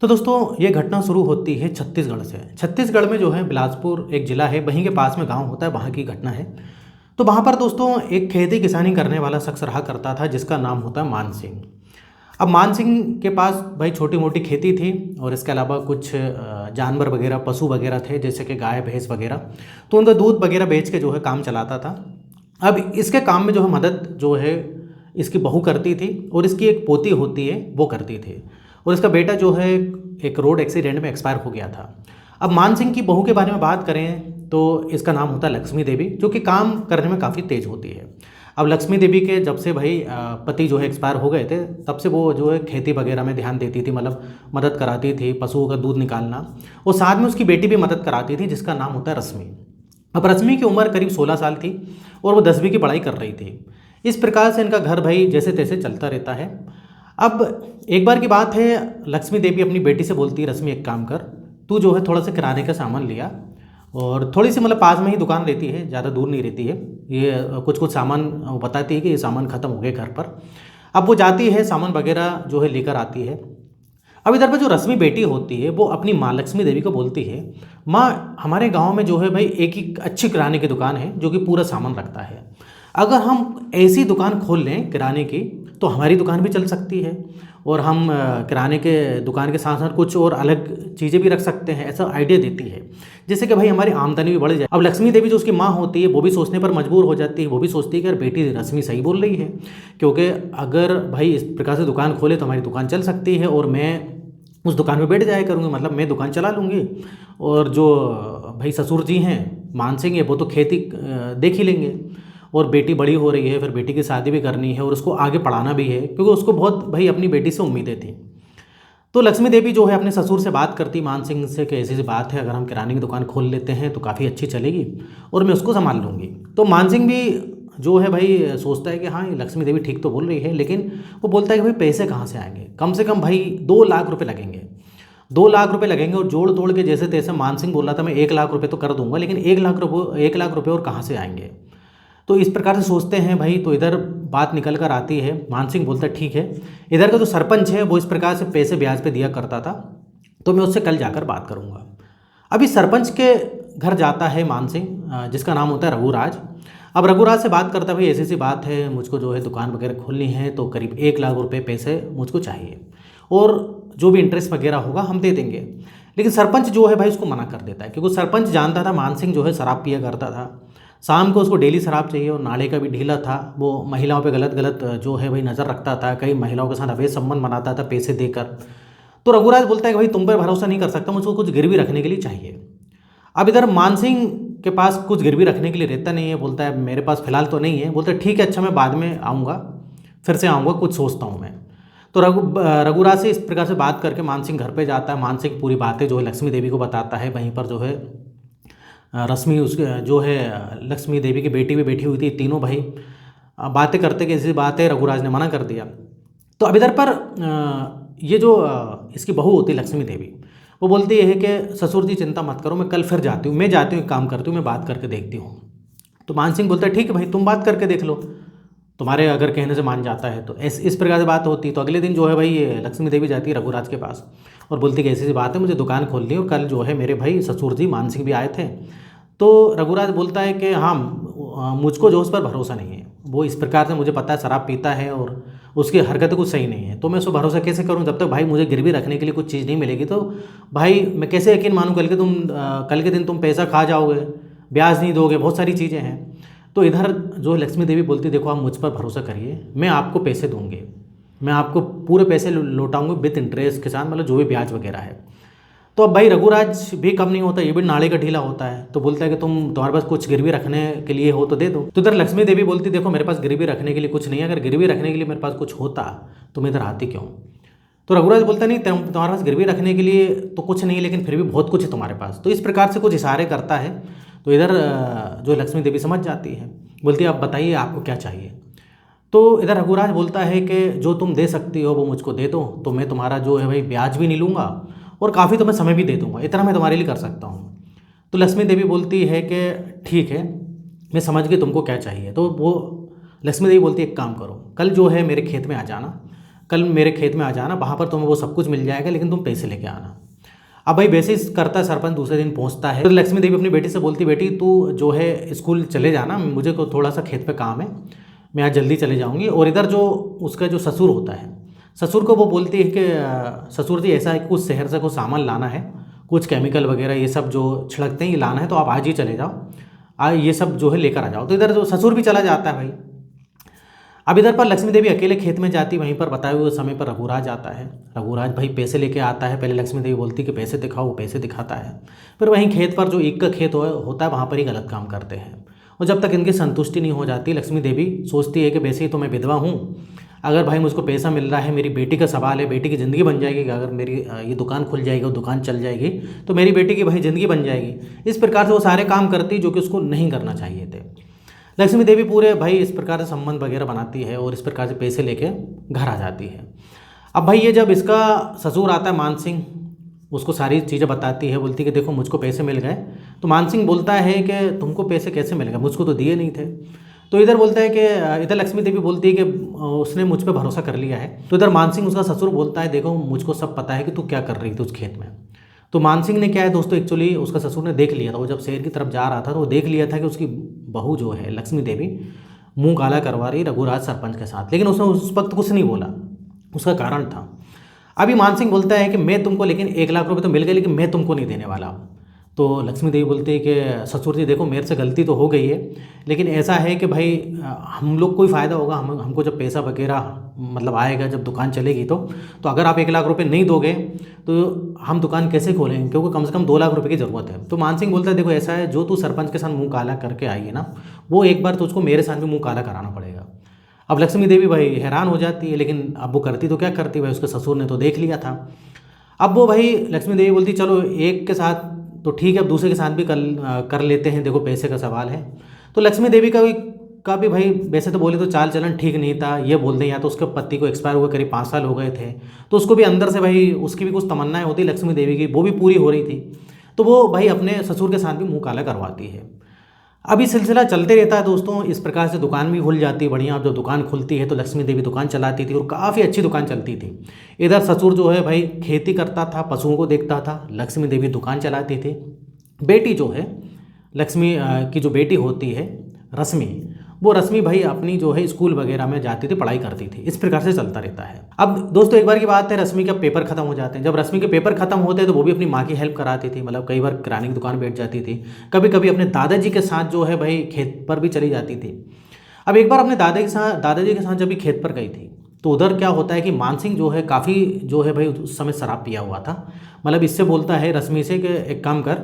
तो दोस्तों ये घटना शुरू होती है छत्तीसगढ़ से। छत्तीसगढ़ में जो है बिलासपुर एक ज़िला है, वहीं के पास में गांव होता है, वहाँ की घटना है। तो वहाँ पर दोस्तों एक खेती किसानी करने वाला शख्स रहा करता था जिसका नाम होता है मान सिंह। अब मान सिंह के पास भाई छोटी मोटी खेती थी और इसके अलावा कुछ जानवर वगैरह पशु वगैरह थे, जैसे कि गाय भैंस वगैरह। तो उनका दूध वगैरह बेच के जो है काम चलाता था। अब इसके काम में जो है मदद जो है इसकी बहू करती थी और इसकी एक पोती होती है वो करती थी। और इसका बेटा जो है एक रोड एक्सीडेंट में एक्सपायर हो गया था। अब मान सिंह की बहू के बारे में बात करें तो इसका नाम होता है लक्ष्मी देवी, जो कि काम करने में काफ़ी तेज होती है। अब लक्ष्मी देवी के जब से भाई पति जो है एक्सपायर हो गए थे, तब से वो जो है खेती वगैरह में ध्यान देती थी, मतलब मदद कराती थी पशुओं का दूध निकालना। और साथ में उसकी बेटी भी मदद कराती थी जिसका नाम होता है रश्मि। अब रश्मि की उम्र करीब 16 साल थी और वो 10वीं की पढ़ाई कर रही थी। इस प्रकार से इनका घर भाई जैसे तैसे चलता रहता है। अब एक बार की बात है, लक्ष्मी देवी अपनी बेटी से बोलती है, रश्मि एक काम कर, तू जो है थोड़ा सा किराने का सामान लिया। और थोड़ी सी मतलब पास में ही दुकान रहती है, ज़्यादा दूर नहीं रहती है। ये कुछ कुछ सामान वो बताती है कि ये सामान ख़त्म हो गए घर पर। अब वो जाती है, सामान वगैरह जो है लेकर आती है। अब इधर पर जो रश्मि बेटी होती है वो अपनी माँ लक्ष्मी देवी को बोलती है, माँ हमारे गांव में जो है भाई एक ही अच्छी किराने की दुकान है जो कि पूरा सामान रखता है। अगर हम ऐसी दुकान खोल लें किराने की तो हमारी दुकान भी चल सकती है और हम किराने के दुकान के साथ साथ कुछ और अलग चीज़ें भी रख सकते हैं। ऐसा आइडिया देती है जिससे कि भाई हमारी आमदनी भी बढ़ जाए। अब लक्ष्मी देवी जो उसकी माँ होती है वो भी सोचने पर मजबूर हो जाती है। वो भी सोचती है कि यार बेटी रश्मि सही बोल रही है, क्योंकि अगर भाई इस प्रकार से दुकान खोले तो हमारी दुकान चल सकती है और मैं उस दुकान में बैठ जाया करूँगी, मतलब मैं दुकान चला लूँगी। और जो भाई ससुर जी हैं मान सिंह है वो तो खेती देख ही लेंगे। और बेटी बड़ी हो रही है, फिर बेटी की शादी भी करनी है और उसको आगे पढ़ाना भी है, क्योंकि उसको बहुत भाई अपनी बेटी से उम्मीदें थी। तो लक्ष्मी देवी जो है अपने ससुर से बात करती मान सिंह से कि ऐसी सी बात है, अगर हम किराने की दुकान खोल लेते हैं तो काफ़ी अच्छी चलेगी और मैं उसको संभाल लूँगी। तो मान सिंह भी जो है भाई सोचता है कि हाँ ये लक्ष्मी देवी ठीक तो बोल रही है, लेकिन वो बोलता है कि भाई पैसे कहाँ से आएंगे, कम से कम भाई 2 लाख रुपये लगेंगे। 2 लाख रुपये लगेंगे और जोड़ तोड़ के जैसे तैसे मान सिंह बोल रहा था मैं 1 लाख रुपये तो कर दूंगा, लेकिन 1 लाख रुपये और कहाँ से आएंगे। तो इस प्रकार से सोचते हैं भाई। तो इधर बात निकल कर आती है, मान सिंह बोलता है ठीक है। इधर का जो सरपंच है वो इस प्रकार से पैसे ब्याज पे दिया करता था, तो मैं उससे कल जाकर बात करूँगा। अभी सरपंच के घर जाता है मान सिंह, जिसका नाम होता है रघुराज। अब रघुराज से बात करता है, भाई ऐसी सी बात है, मुझको जो है दुकान वगैरह खोलनी है तो करीब 1 लाख रुपये पैसे मुझको चाहिए और जो भी इंटरेस्ट वगैरह होगा हम दे देंगे। लेकिन सरपंच जो है भाई उसको मना कर देता है, क्योंकि सरपंच जानता था मान सिंह जो है शराब पिया करता था। शाम को उसको डेली शराब चाहिए और नाले का भी ढीला था। वो महिलाओं पे गलत गलत जो है भाई नज़र रखता था, कई महिलाओं के साथ अवैध संबंध बनाता था पैसे देकर। तो रघुराज बोलता है कि भाई तुम पर भरोसा नहीं कर सकता, मुझको कुछ गिरवी रखने के लिए चाहिए। अब इधर मान सिंह के पास कुछ गिरवी रखने के लिए रहता नहीं है, बोलता है मेरे पास फिलहाल तो नहीं है। बोलता है ठीक है, अच्छा मैं बाद में आऊँगा, फिर से आऊँगा, कुछ सोचता हूँ मैं। तो रघुराज से इस प्रकार से बात करके मान सिंह घर पे जाता है। मान सिंह पूरी बातें जो है लक्ष्मी देवी को बताता है। वहीं पर जो है रश्मि उसके जो है लक्ष्मी देवी की बेटी भी बैठी हुई थी। तीनों भाई बातें करते कि ऐसी बात है, रघुराज ने मना कर दिया। तो अब इधर पर ये जो इसकी बहू होती है लक्ष्मी देवी, वो बोलती है कि ससुर जी चिंता मत करो, मैं कल फिर जाती हूँ, मैं जाती हूँ एक काम करती हूँ, मैं बात करके देखती हूँ। तो मान सिंह बोलता है ठीक है भाई तुम बात करके देख लो, तुम्हारे अगर कहने से मान जाता है तो। इस प्रकार से बात होती है। तो अगले दिन जो है भाई ये लक्ष्मी देवी जाती है रघुराज के पास और बोलती कि ऐसी सी बात है, मुझे दुकान खोलनी है और कल जो है मेरे भाई ससुर जी मान सिंह भी आए थे। तो रघुराज बोलता है कि हाँ मुझको जो उस पर भरोसा नहीं है, वो इस प्रकार से मुझे पता है शराब पीता है और उसकी हरकतें कुछ सही नहीं है, तो मैं उस पर भरोसा कैसे करूं जब तक भाई मुझे गिरवी रखने के लिए कुछ चीज़ नहीं मिलेगी। तो भाई मैं कैसे यकीन मानूं, कल के दिन तुम पैसा खा जाओगे, ब्याज नहीं दोगे, बहुत सारी चीज़ें हैं। तो इधर जो लक्ष्मी देवी बोलती देखो आप मुझ पर भरोसा करिए, मैं आपको पैसे दूंगी, मैं आपको पूरे पैसे लौटाऊंगी विद इंटरेस्ट के साथ, मतलब जो भी ब्याज वगैरह है। तो अब भाई रघुराज भी कम नहीं होता, ये भी नाले का ढीला होता है। तो बोलता है कि तुम्हारे पास कुछ गिरवी रखने के लिए हो तो दे दो। तो इधर लक्ष्मी देवी बोलती देखो मेरे पास गिरवी रखने के लिए कुछ नहीं है, अगर गिरवी रखने के लिए मेरे पास कुछ होता तो मैं इधर आती क्यों। तो रघुराज बोलता नहीं तुम्हारे पास गिरवी रखने के लिए तो कुछ नहीं, लेकिन फिर भी बहुत कुछ है तुम्हारे पास। तो इस प्रकार से कुछ इशारे करता है। तो इधर जो लक्ष्मी देवी समझ जाती है, बोलती है आप बताइए आपको क्या चाहिए। तो इधर रघुराज बोलता है कि जो तुम दे सकती हो वो मुझको दे दो, तो मैं तुम्हारा जो है भाई ब्याज भी नहीं लूँगा और काफ़ी तो मैं समय भी दे दूँगा, इतना मैं तुम्हारे लिए कर सकता हूँ। तो लक्ष्मी देवी बोलती है कि ठीक है मैं समझ गई तुमको क्या चाहिए। तो वो लक्ष्मी देवी बोलती है एक काम करो, कल जो है मेरे खेत में आ जाना, कल मेरे खेत में आ जाना, वहाँ पर तुम्हें वो सब कुछ मिल जाएगा, लेकिन तुम पैसे लेके आना। अब भाई वैसे ही करता है सरपंच। दूसरे दिन पहुंचता है तो लक्ष्मी देवी अपनी बेटी से बोलती, बेटी तू जो है स्कूल चले जाना, मुझे को थोड़ा सा खेत पे काम है, मैं आज जल्दी चले जाऊंगी। और इधर जो उसका जो ससुर होता है, ससुर को वो बोलती है कि ससुर जी ऐसा है कि कुछ शहर से कुछ सामान लाना है, कुछ केमिकल वगैरह ये सब जो छिड़कते हैं ये लाना है, तो आप आज ही चले जाओ, आज ये सब जो है लेकर आ जाओ। तो इधर जो ससुर भी चला जाता है भाई। अब इधर पर लक्ष्मी देवी अकेले खेत में जाती, वहीं पर बताए हुए समय पर रघुराज आता है। रघुराज भाई पैसे लेके आता है। पहले लक्ष्मी देवी बोलती कि पैसे दिखाओ, वो पैसे दिखाता है। फिर वहीं खेत पर जो ईख का खेत होता है वहाँ पर ही गलत काम करते हैं। और जब तक इनकी संतुष्टि नहीं हो जाती, लक्ष्मी देवी सोचती है कि वैसे ही तो मैं विधवा हूँ, अगर भाई मुझको पैसा मिल रहा है, मेरी बेटी का सवाल है, बेटी की ज़िंदगी बन जाएगी, अगर मेरी ये दुकान खुल जाएगी और दुकान चल जाएगी तो मेरी बेटी की भाई ज़िंदगी बन जाएगी। इस प्रकार से वो सारे काम करती जो कि उसको नहीं करना चाहिए थे। लक्ष्मी देवी पूरे भाई इस प्रकार से संबंध वगैरह बनाती है और इस प्रकार से पैसे लेके घर आ जाती है। अब भाई ये जब इसका ससुर आता है मान सिंह, उसको सारी चीज़ें बताती है, बोलती है कि देखो मुझको पैसे मिल गए। तो मान सिंह बोलता है कि तुमको पैसे कैसे मिल गए, मुझको तो दिए नहीं थे। तो इधर बोलता है कि इधर लक्ष्मी देवी बोलती है कि उसने मुझ पर भरोसा कर लिया है। तो इधर मान सिंह उसका ससुर बोलता है, देखो मुझको सब पता है कि तू क्या कर रही थी उस खेत में। तो मान सिंह ने क्या है दोस्तों, एक्चुअली उसका ससुर ने देख लिया था, वो जब शहर की तरफ जा रहा था तो वो देख लिया था कि उसकी बहू जो है लक्ष्मी देवी मुंह काला करवा रही रघुराज सरपंच के साथ, लेकिन उसने उस वक्त कुछ नहीं बोला। उसका कारण था। अभी मान सिंह बोलता है कि मैं तुमको, लेकिन 1 लाख रुपए तो मिल गए, लेकिन मैं तुमको नहीं देने वाला हूँ। तो लक्ष्मी देवी बोलती है कि ससुर जी देखो मेरे से गलती तो हो गई है, लेकिन ऐसा है कि भाई हम लोग को ही फ़ायदा होगा, हमको जब पैसा वगैरह मतलब आएगा, जब दुकान चलेगी तो अगर आप 1 लाख रुपए नहीं दोगे तो हम दुकान कैसे खोलेंगे, क्योंकि कम से कम 2 लाख रुपए की ज़रूरत है। तो मान सिंह बोलता है देखो ऐसा है, जो तू सरपंच के साथ मुँह काला करके आई है ना, वो एक बार तुझको मेरे साथ भी मुँह काला कराना पड़ेगा। अब लक्ष्मी देवी भाई हैरान हो जाती है, लेकिन अब वो करती तो क्या करती भाई, उसके ससुर ने तो देख लिया था। अब वो भाई लक्ष्मी देवी बोलती चलो एक के साथ तो ठीक है, अब दूसरे के साथ भी कर लेते हैं, देखो पैसे का सवाल है। तो लक्ष्मी देवी का भी भाई वैसे तो बोले तो चाल चलन ठीक नहीं था, ये बोल दें, या तो उसके पति को एक्सपायर हुए करीब 5 साल हो गए थे, तो उसको भी अंदर से भाई उसकी भी कुछ तमन्नाएं होती लक्ष्मी देवी की, वो भी पूरी हो रही थी। तो वो भाई अपने ससुर के साथ भी मुँह काला करवाती है। अब ये सिलसिला चलते रहता है दोस्तों। इस प्रकार से दुकान भी खुल जाती है बढ़िया। अब जब दुकान खुलती है तो लक्ष्मी देवी दुकान चलाती थी और काफ़ी अच्छी दुकान चलती थी। इधर ससुर जो है भाई खेती करता था, पशुओं को देखता था, लक्ष्मी देवी दुकान चलाती थी। बेटी जो है लक्ष्मी की जो बेटी होती है रश्मि, वो रश्मि भाई अपनी जो है स्कूल वगैरह में जाती थी, पढ़ाई करती थी। इस प्रकार से चलता रहता है। अब दोस्तों एक बार की बात है, रश्मि के पेपर खत्म हो जाते हैं। जब रश्मि के पेपर खत्म होते हैं तो वो भी अपनी माँ की हेल्प कराती थी, मतलब कई बार किराने की दुकान बैठ जाती थी, कभी कभी अपने दादाजी के साथ जो है भाई खेत पर भी चली जाती थी। अब एक बार अपने दादाजी के साथ जब भी खेत पर गई थी तो उधर क्या होता है कि मान सिंह जो है काफ़ी जो है भाई उस समय शराब पिया हुआ था। मतलब इससे बोलता है रश्मि से कि एक काम कर,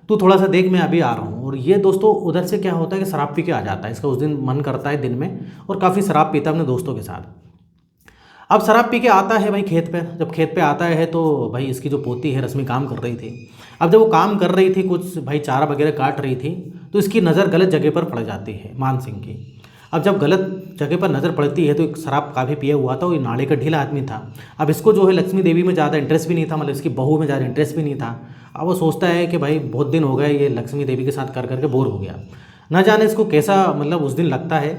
तू थोड़ा सा देख मैं अभी आ रहा हूँ। और ये दोस्तों उधर से क्या होता है कि शराब पी के आ जाता है। इसका उस दिन मन करता है दिन में और काफ़ी शराब पीता है अपने दोस्तों के साथ। अब शराब पी के आता है भाई खेत पे। जब खेत पे आता है तो भाई इसकी जो पोती है रश्मि काम कर रही थी। अब जब वो काम कर रही थी, कुछ भाई चारा वगैरह काट रही थी, तो इसकी नज़र गलत जगह पर पड़ जाती है मान सिंह की। अब जब गलत जगह पर नज़र पड़ती है तो एक शराब काफ़ी पिया हुआ था, वो नाले का ढीला आदमी था। अब इसको जो है लक्ष्मी देवी में ज़्यादा इंटरेस्ट भी नहीं था, मतलब इसकी बहू में ज़्यादा इंटरेस्ट भी नहीं था। अब वो सोचता है कि भाई बहुत दिन हो गए ये लक्ष्मी देवी के साथ कर करके बोर हो गया, ना जाने इसको कैसा मतलब उस दिन लगता है।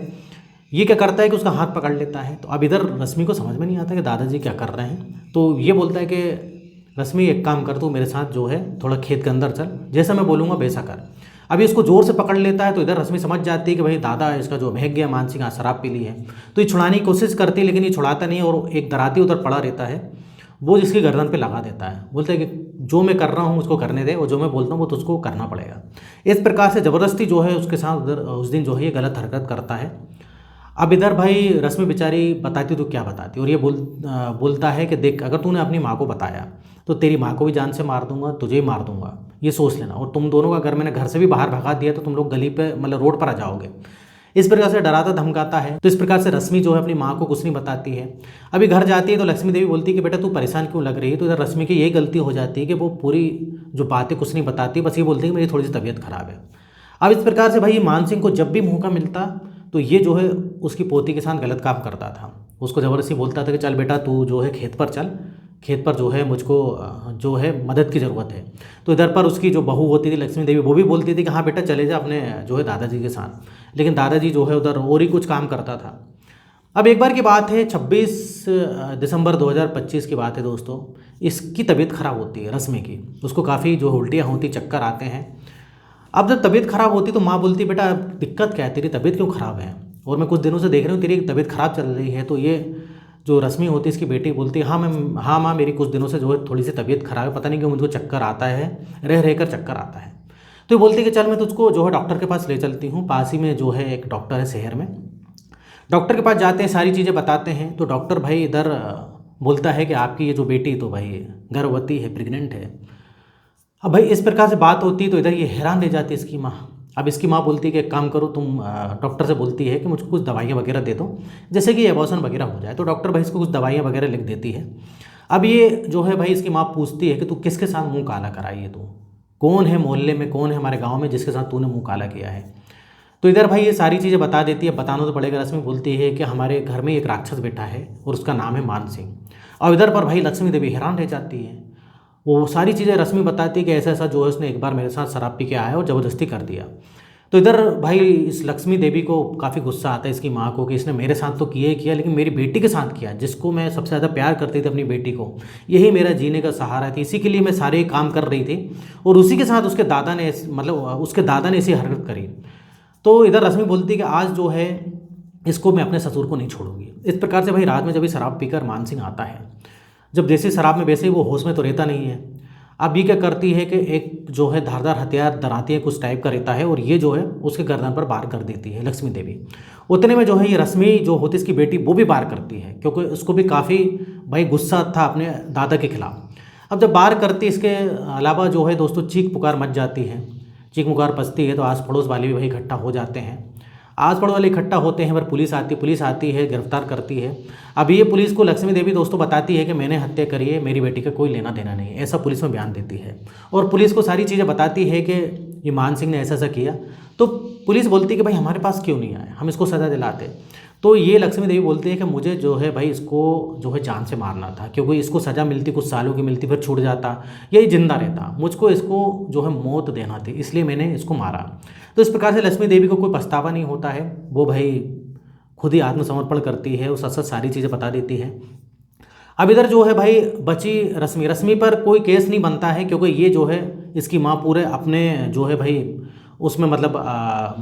ये क्या करता है कि उसका हाथ पकड़ लेता है। तो अब इधर रश्मि को समझ में नहीं आता कि दादाजी क्या कर रहे हैं। तो ये बोलता है कि रश्मि एक काम कर, तू मेरे साथ जो है थोड़ा खेत के अंदर चल, जैसा मैं बोलूँगा वैसा कर। अभी इसको जोर से पकड़ लेता है तो इधर रश्मि समझ जाती है कि भाई दादा इसका जो महक गया, मान सिंह शराब पी ली है। तो ये छुड़ाने की कोशिश करती है, लेकिन ये छुड़ाता नहीं और एक दराती उधर पड़ा रहता है, वो जिसकी गर्दन पे लगा देता है। बोलते हैं कि जो मैं कर रहा हूँ उसको करने दे, और जो मैं बोलता हूँ वो तुझको करना पड़ेगा। इस प्रकार से ज़बरदस्ती जो है उसके साथ उधर उस दिन जो है ये गलत हरकत करता है। अब इधर भाई रश्मि बेचारी बताती तो क्या बताती, और ये बोलता है कि देख अगर तूने अपनी माँ को बताया तो तेरी माँ को भी जान से मार दूंगा, तुझे ही मार दूंगा, ये सोच लेना। और तुम दोनों का अगर मैंने घर से भी बाहर भगा दिया तो तुम लोग गली पे मतलब रोड पर आ जाओगे। इस प्रकार से डराता धमकाता है। तो इस प्रकार से रश्मि जो है अपनी माँ को कुछ नहीं बताती है। अभी घर जाती है तो लक्ष्मी देवी बोलती है कि बेटा तू परेशान क्यों लग रही है। तो इधर रश्मि की यही गलती हो जाती है कि वो पूरी जो बातें कुछ नहीं बताती, बस ये बोलती है कि मेरी थोड़ी सी तबीयत खराब है। अब इस प्रकार से भाई मान सिंह को जब भी मौका मिलता तो ये जो है उसकी पोती के साथ गलत काम करता था। उसको ज़बरदस्ती बोलता था कि चल बेटा तू जो है खेत पर चल, खेत पर जो है मुझको जो है मदद की ज़रूरत है। तो इधर पर उसकी जो बहू होती थी लक्ष्मी देवी, वो भी बोलती थी कि हाँ बेटा चले जा अपने जो है दादाजी के साथ, लेकिन दादाजी जो है उधर और ही कुछ काम करता था। अब एक बार की बात है, 26 दिसंबर 2025 की बात है दोस्तों। इसकी तबीयत ख़राब होती है रश्मि की, उसको काफ़ी जो उल्टियाँ होती, चक्कर आते हैं। अब जब तबीयत ख़राब होती तो माँ बोलती बेटा दिक्कत क्या है, तेरी तबीयत क्यों ख़राब है, और मैं कुछ दिनों से देख रही हूँ तेरी तबीयत ख़राब चल रही है। तो ये जो रश्मि होती है इसकी बेटी बोलती है हाँ माँ मेरी कुछ दिनों से जो है थोड़ी सी तबीयत ख़राब है, पता नहीं क्यों मुझको चक्कर आता है, रह रह कर चक्कर आता है। तो ये बोलती है कि चल मैं तुझको जो है डॉक्टर के पास ले चलती हूँ, पास ही में जो है एक डॉक्टर है शहर में। डॉक्टर के पास जाते हैं, सारी चीज़ें बताते हैं। तो डॉक्टर भाई इधर बोलता है कि आपकी ये जो बेटी तो भाई गर्भवती है, प्रेग्नेंट है। अब भाई इस प्रकार से बात होती है तो इधर ये हैरान रह जाती है इसकी माँ। अब इसकी माँ बोलती है कि एक काम करो तुम, डॉक्टर से बोलती है कि मुझको कुछ दवाइयाँ वगैरह दे दो जैसे कि एबॉर्शन वगैरह हो जाए। तो डॉक्टर भाई इसको कुछ दवाइयाँ वगैरह लिख देती है। अब ये जो है भाई इसकी माँ पूछती है कि तू किसके साथ मुंह काला कराई है, तू कौन है मोहल्ले में, कौन है हमारे गाँव में जिसके साथ तूने मुंह काला किया है। तो इधर भाई ये सारी चीज़ें बता देती है, बताना तो पड़ेगा। रश्मि बोलती है कि हमारे घर में एक राक्षस बैठा है और उसका नाम है मान सिंह। और इधर पर भाई लक्ष्मी देवी हैरान रह जाती है। वो सारी चीज़ें रश्मि बताती है कि ऐसा ऐसा जो है उसने एक बार मेरे साथ शराब पी के आया और ज़बरदस्ती कर दिया। तो इधर भाई इस लक्ष्मी देवी को काफ़ी गुस्सा आता है इसकी माँ को कि इसने मेरे साथ तो किया ही किया, लेकिन मेरी बेटी के साथ किया, जिसको मैं सबसे ज़्यादा प्यार करती थी अपनी बेटी को, यही मेरा जीने का सहारा थी, इसी के लिए मैं सारे काम कर रही थी और उसी के साथ उसके दादा ने उसके दादा ने ऐसी हरकत करी। तो इधर रश्मि बोलती है कि आज जो है इसको मैं अपने ससुर को नहीं छोड़ूंगी। इस प्रकार से भाई रात में जब ये शराब पीकर मान सिंह आता है, जब जैसे शराब में वैसे ही वो होश में तो रहता नहीं है। अब ये क्या करती है कि एक जो है धारदार हथियार डराती है, कुछ टाइप का रहता है, और ये जो है उसके गर्दन पर वार कर देती है लक्ष्मी देवी। उतने में जो है ये रश्मि जो होती है इसकी बेटी, वो भी वार करती है क्योंकि उसको भी काफ़ी भाई गुस्सा था अपने दादा के खिलाफ। अब जब वार करती, इसके अलावा जो है दोस्तों चीख पुकार मच जाती है। चीख पुकार बजती है तो आस पड़ोस वाले भी भाई इकट्ठा हो जाते हैं। आस पड़ोस वाले इकट्ठा होते हैं पर पुलिस आती है, गिरफ्तार करती है। अब ये पुलिस को लक्ष्मी देवी दोस्तों बताती है कि मैंने हत्या करी है, मेरी बेटी का कोई लेना देना नहीं, ऐसा पुलिस में बयान देती है। और पुलिस को सारी चीज़ें बताती है कि ये मान सिंह ने ऐसा ऐसा किया। तो पुलिस बोलती है कि भाई हमारे पास क्यों नहीं आए, हम इसको सज़ा दिलाते। तो ये लक्ष्मी देवी बोलती है कि मुझे जो है भाई इसको जो है जान से मारना था, क्योंकि इसको सज़ा मिलती कुछ सालों की मिलती, फिर छूट जाता, यही जिंदा रहता, मुझको इसको जो है मौत देना थी, इसलिए मैंने इसको मारा। तो इस प्रकार से लक्ष्मी देवी को कोई पछतावा नहीं होता है, वो भाई खुद ही आत्मसमर्पण करती है, उस सच सारी चीज़ें बता देती है। अब इधर जो है भाई बची रश्मि पर कोई केस नहीं बनता है, क्योंकि ये जो है इसकी माँ पूरे अपने जो है भाई उसमें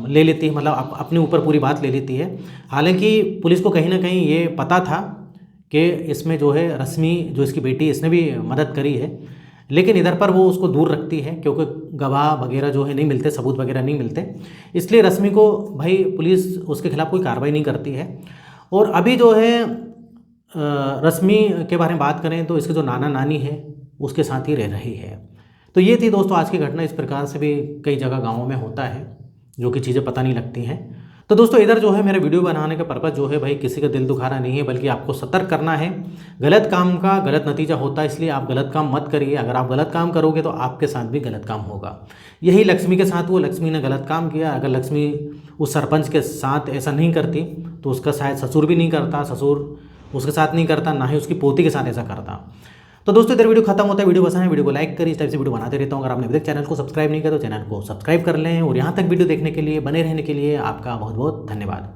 ले लेती है, मतलब अपने ऊपर पूरी बात ले लेती है। हालांकि पुलिस को कहीं ना कहीं ये पता था कि इसमें जो है रश्मि जो इसकी बेटी, इसने भी मदद करी है, लेकिन इधर पर वो उसको दूर रखती है क्योंकि गवाह वगैरह जो है नहीं मिलते, सबूत वगैरह नहीं मिलते, इसलिए रश्मि को भाई पुलिस उसके खिलाफ कोई कार्रवाई नहीं करती है। और अभी जो है रश्मि के बारे में बात करें तो इसके जो नाना नानी है उसके साथ ही रह रही है। तो ये थी दोस्तों आज की घटना। इस प्रकार से भी कई जगह गाँवों में होता है जो कि चीज़ें पता नहीं लगती हैं। तो दोस्तों इधर जो है मेरे वीडियो बनाने का पर्पज़ जो है भाई किसी का दिल दुखाना नहीं है, बल्कि आपको सतर्क करना है। गलत काम का गलत नतीजा होता है, इसलिए आप गलत काम मत करिए। अगर आप गलत काम करोगे तो आपके साथ भी गलत काम होगा। यही लक्ष्मी के साथ हुआ, लक्ष्मी ने गलत काम किया। अगर लक्ष्मी उस सरपंच के साथ ऐसा नहीं करती तो उसका शायद ससुर भी नहीं करता, ससुर उसके साथ नहीं करता, ना ही उसकी पोती के साथ ऐसा करता। तो दोस्तों इधर वीडियो खत्म होता है। वीडियो पसंद है वीडियो को लाइक करिए, इस टाइप से वीडियो बनाते रहता हूँ। अगर आपने अभी तक चैनल को सब्सक्राइब नहीं किया तो चैनल को सब्सक्राइब कर लें, और यहाँ तक वीडियो देखने के लिए, बने रहने के लिए आपका बहुत बहुत धन्यवाद।